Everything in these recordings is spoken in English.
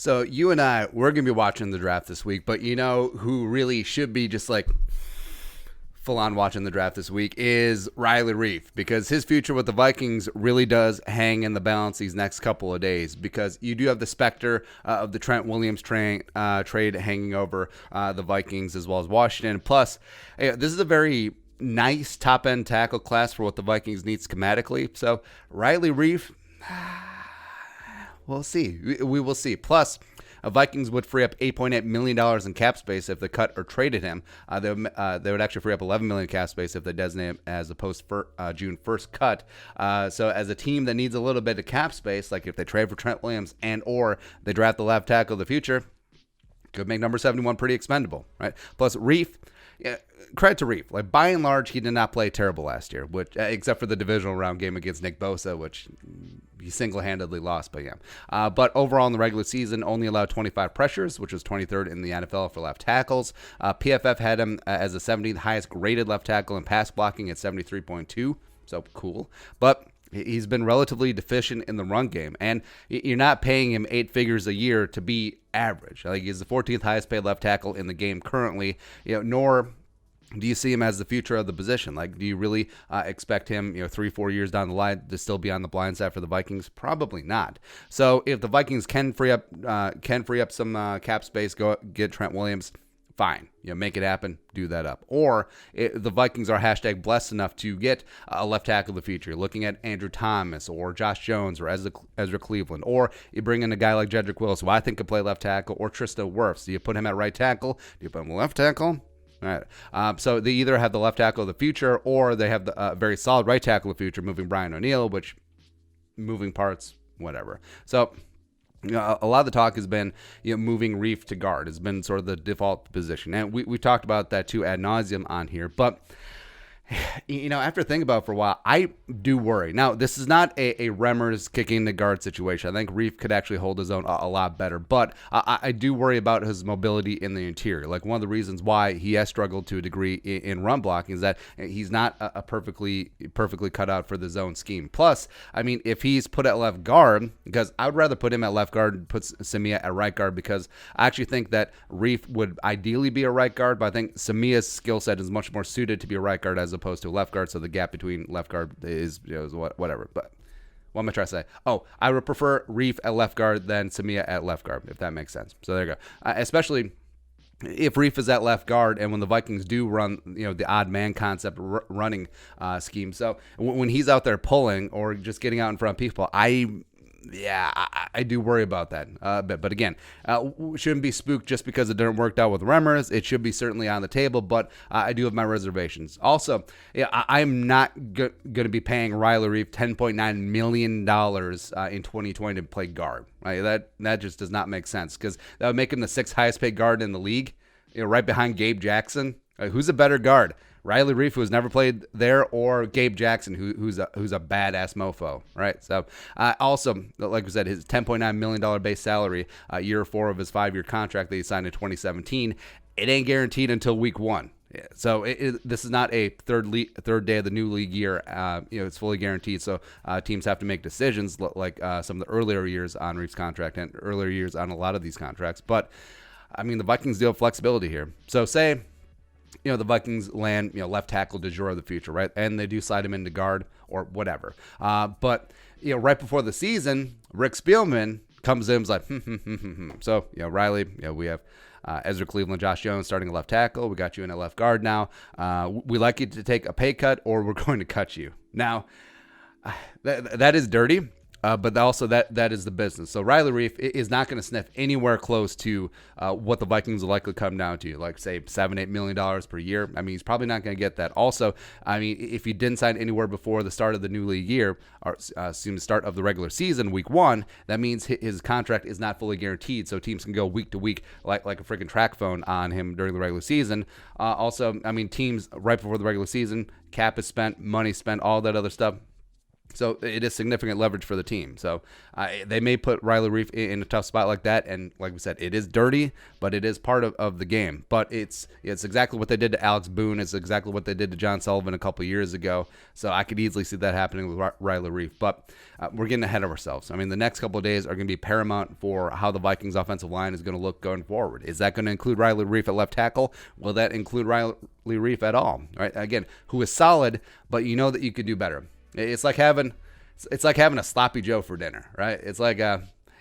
So you and we're going to be watching the draft this week, but you know who really should be just like full on watching the draft this week is Riley Reiff, because his future with the Vikings really does hang in the balance these next couple of days, because you do have the specter of the Trent Williams trade hanging over the Vikings as well as Washington. Plus, this is a very nice top-end tackle class for what the Vikings need schematically. So Riley Reiff, we'll see. We will see. Plus, Vikings would free up $8.8 million in cap space if they cut or traded him. They would actually free up $11 million in cap space if they designate him as a post-June 1st cut. So as a team that needs a little bit of cap space, like if they trade for Trent Williams and or they draft the left tackle of the future, could make number 71 pretty expendable, right? Plus, Reiff, credit to Reiff. Like, by and large, he did not play terrible last year, which except for the divisional round game against Nick Bosa, which he single-handedly lost by him. But overall in the regular season, only allowed 25 pressures, which was 23rd in the NFL for left tackles. PFF had him as the 17th highest graded left tackle in pass blocking at 73.2, so cool. But he's been relatively deficient in the run game, and you're not paying him 8 figures a year to be average. Like, he's the 14th highest paid left tackle in the game currently, nor do you see him as the future of the position? Like, do you really expect him, 3-4 years down the line to still be on the blind side for the Vikings? Probably not. So if the Vikings can free up some cap space, go get Trent Williams, fine. Make it happen, do that up. Or the Vikings are hashtag blessed enough to get a left tackle of the future. You're looking at Andrew Thomas or Josh Jones or Ezra Cleveland. Or you bring in a guy like Jedrick Wills, who I think could play left tackle, or Trista Wirfs. Do you put him at right tackle? Do you put him at left tackle? All right. So they either have the left tackle of the future, or they have the very solid right tackle of the future, moving Brian O'Neill, which moving parts, whatever. So a lot of the talk has been moving Reiff to guard has been sort of the default position. And we talked about that too ad nauseum on here. But after thinking about it for a while, I do worry. Now, this is not a Remmers kicking the guard situation. I think Reiff could actually hold his own a lot better. But I do worry about his mobility in the interior. Like, one of the reasons why he has struggled to a degree in run blocking is that he's not a perfectly cut out for the zone scheme. Plus, I mean, if he's put at left guard, because I would rather put him at left guard and put Samia at right guard, because I actually think that Reiff would ideally be a right guard, but I think Samia's skill set is much more suited to be a right guard as opposed to a left guard, so the gap between left guard is whatever. But what am I trying to say? Oh, I would prefer Reiff at left guard than Samia at left guard, if that makes sense. So there you go. Especially if Reiff is at left guard, and when the Vikings do run, the odd man concept running scheme. So when he's out there pulling or just getting out in front of people, I do worry about that a bit. But again, shouldn't be spooked just because it didn't work out with Remmers. It should be certainly on the table, but I do have my reservations. Also, I'm not going to be paying Riley Reiff $10.9 million in 2020 to play guard. Right? That just does not make sense, because that would make him the 6th highest paid guard in the league, right behind Gabe Jackson. Who's a better guard? Riley Reiff, who has never played there, or Gabe Jackson, who's a badass mofo, right? So, also, like we said, his $10.9 million base salary, year 4 of his 5-year contract that he signed in 2017, it ain't guaranteed until week 1. So this is not a third day of the new league year. It's fully guaranteed. So teams have to make decisions like some of the earlier years on Reiff's contract and earlier years on a lot of these contracts. But I mean, the Vikings do have flexibility here. So say, the Vikings land, left tackle de jour of the future, right? And they do slide him into guard or whatever. But, right before the season, Rick Spielman comes in and is like, So, Riley, we have Ezra Cleveland, Josh Jones starting at left tackle. We got you in at left guard now. We like you to take a pay cut, or we're going to cut you. Now, that is dirty. But also that is the business. So Riley Reiff is not going to sniff anywhere close to what the Vikings will likely come down to, like say $7-8 million per year. I mean, he's probably not going to get that. Also, I mean, if he didn't sign anywhere before the start of the new league year, or the start of the regular season, week 1, that means his contract is not fully guaranteed. So teams can go week to week like a freaking track phone on him during the regular season. Also, I mean, teams right before the regular season, cap is spent, money spent, all that other stuff. So it is significant leverage for the team. So they may put Riley Reiff in a tough spot like that. And like we said, it is dirty, but it is part of the game. But it's exactly what they did to Alex Boone. It's exactly what they did to John Sullivan a couple years ago. So I could easily see that happening with Riley Reiff. But we're getting ahead of ourselves. I mean, the next couple of days are going to be paramount for how the Vikings offensive line is going to look going forward. Is that going to include Riley Reiff at left tackle? Will that include Riley Reiff at all? Right? Again, who is solid, but you know that you could do better. It's like having a sloppy Joe for dinner, right? It's like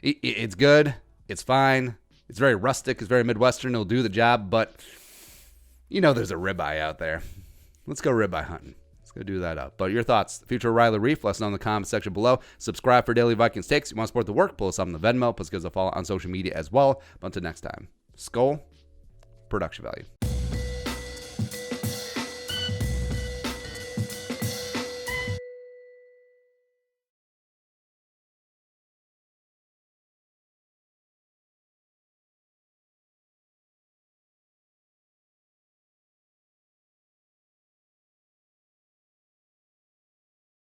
it's good, it's fine, it's very rustic, it's very Midwestern, it'll do the job, but you know there's a ribeye out there. Let's go ribeye hunting. Let's go do that up. But your thoughts, the future of Riley Reiff, let us know in the comment section below. Subscribe for daily Vikings takes. You want to support the work, pull us up on the Venmo, plus give us a follow on social media as well. But until next time, Skull Production Value.